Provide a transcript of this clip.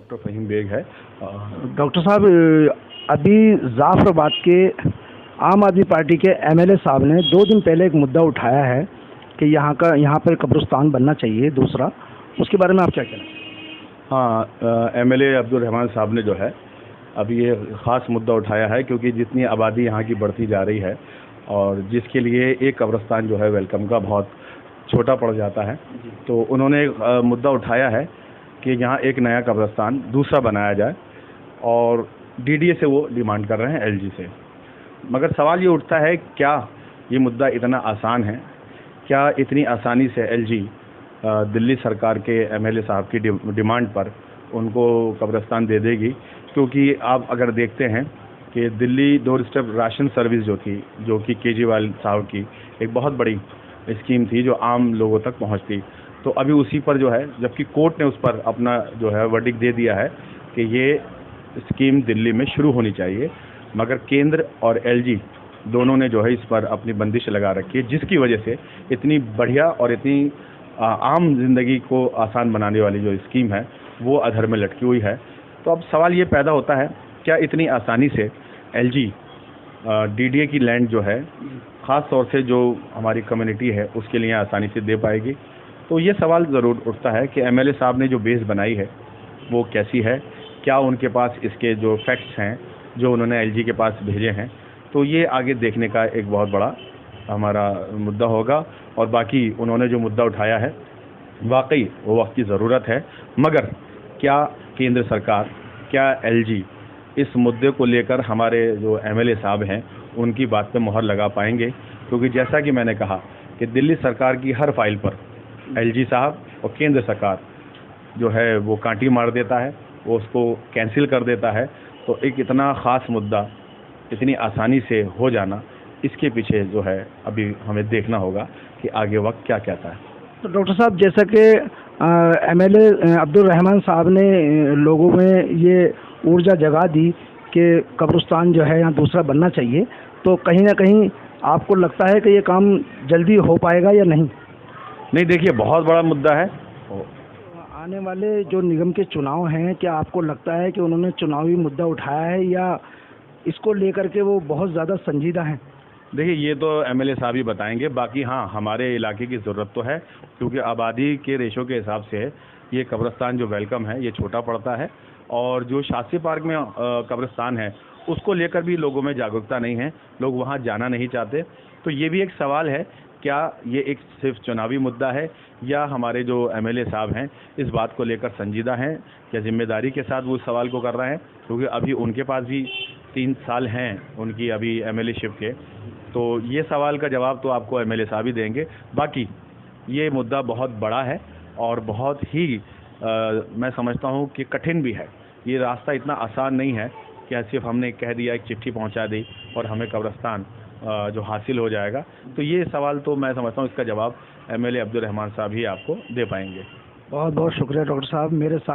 Doctor Faheem bag है। Doctor साहब, अभी जाफराबाद के आम आदमी पार्टी के एमएलए साहब ने 2 दिन पहले एक मुद्दा उठाया है कि यहाँ पर कब्रिस्तान बनना चाहिए दूसरा, उसके बारे में आप क्या कहना? हाँ, एमएलए अब्दुल रहमान साहब ने जो है अभी ये ख़ास मुद्दा उठाया है, क्योंकि जितनी आबादी यहाँ की बढ़ती जा रही है और जिसके लिए एक कब्रिस्तान जो है वेलकम का बहुत छोटा पड़ जाता है, तो उन्होंने एक मुद्दा उठाया है कि यहाँ एक नया कब्रिस्तान दूसरा बनाया जाए और डीडीए से वो डिमांड कर रहे हैं, एलजी से। मगर सवाल ये उठता है, क्या ये मुद्दा इतना आसान है? क्या इतनी आसानी से एलजी दिल्ली सरकार के एमएलए साहब की डिमांड पर उनको कब्रिस्तान दे देगी? क्योंकि आप अगर देखते हैं कि Delhi door step ration service जो कि केजरीवाल साहब की एक बहुत बड़ी स्कीम थी जो आम लोगों तक पहुंचती, तो अभी उसी पर जो है, जबकि कोर्ट ने उस पर अपना जो है वर्डिक्ट दे दिया है कि ये स्कीम दिल्ली में शुरू होनी चाहिए, मगर केंद्र और एलजी दोनों ने जो है इस पर अपनी बंदिश लगा रखी है, जिसकी वजह से इतनी बढ़िया और इतनी आम जिंदगी को आसान बनाने वाली जो स्कीम है वो अधर में लटकी हुई है। तो अब सवाल ये पैदा होता है, क्या इतनी आसानी से एलजी डीडीए की लैंड जो है, ख़ास तौर से जो हमारी कम्युनिटी है उसके लिए आसानी से दे पाएगी? तो ये सवाल ज़रूर उठता है कि एमएलए साहब ने जो बेस बनाई है वो कैसी है, क्या उनके पास इसके जो फैक्ट्स हैं जो उन्होंने एलजी के पास भेजे हैं? तो ये आगे देखने का एक बहुत बड़ा हमारा मुद्दा होगा। और बाकी उन्होंने जो मुद्दा उठाया है वाकई वो वक्त की ज़रूरत है, मगर क्या केंद्र सरकार, क्या एलजी इस मुद्दे को लेकर हमारे जो एमएलए साहब हैं उनकी बात पे मोहर लगा पाएंगे? क्योंकि जैसा कि मैंने कहा कि दिल्ली सरकार की हर फाइल पर एलजी साहब और केंद्र सरकार जो है वो कांटी मार देता है, वो उसको कैंसिल कर देता है। तो एक इतना ख़ास मुद्दा इतनी आसानी से हो जाना, इसके पीछे जो है अभी हमें देखना होगा कि आगे वक्त क्या कहता है। तो डॉक्टर साहब, जैसा कि एमएलए अब्दुल रहमान साहब ने लोगों में ये ऊर्जा जगा दी कि कब्रिस्तान जो है यहाँ दूसरा बनना चाहिए, तो कहीं ना कहीं आपको लगता है कि ये काम जल्दी हो पाएगा या नहीं? नहीं, देखिए, बहुत बड़ा मुद्दा है। आने वाले जो निगम के चुनाव हैं, क्या आपको लगता है कि उन्होंने चुनावी मुद्दा उठाया है या इसको लेकर के वो बहुत ज़्यादा संजीदा हैं? देखिए, ये तो एमएलए साहब ही बताएंगे। बाकी हाँ, हमारे इलाके की ज़रूरत तो है, क्योंकि आबादी के रेशो के हिसाब से ये कब्रिस्तान जो वेलकम है ये छोटा पड़ता है, और जो शास्त्री पार्क में कब्रिस्तान है उसको लेकर भी लोगों में जागरूकता नहीं है, लोग वहाँ जाना नहीं चाहते। तो ये भी एक सवाल है, क्या ये एक सिर्फ चुनावी मुद्दा है या हमारे जो एमएलए साहब हैं इस बात को लेकर संजीदा हैं, क्या जिम्मेदारी के साथ वो इस सवाल को कर रहे हैं? क्योंकि अभी उनके पास भी 3 साल हैं उनकी अभी एमएलएशिप के, तो ये सवाल का जवाब तो आपको एमएलए साहब ही देंगे। बाकी ये मुद्दा बहुत बड़ा है और बहुत ही मैं समझता हूँ कि कठिन भी है। ये रास्ता इतना आसान नहीं है कि सिर्फ हमने कह दिया, एक चिट्ठी पहुँचा दी और हमें कब्रिस्तान जो हासिल हो जाएगा। तो ये सवाल तो मैं समझता हूँ इसका जवाब एमएलए अब्दुल रहमान साहब ही आपको दे पाएंगे। बहुत बहुत शुक्रिया डॉक्टर साहब, मेरे साथ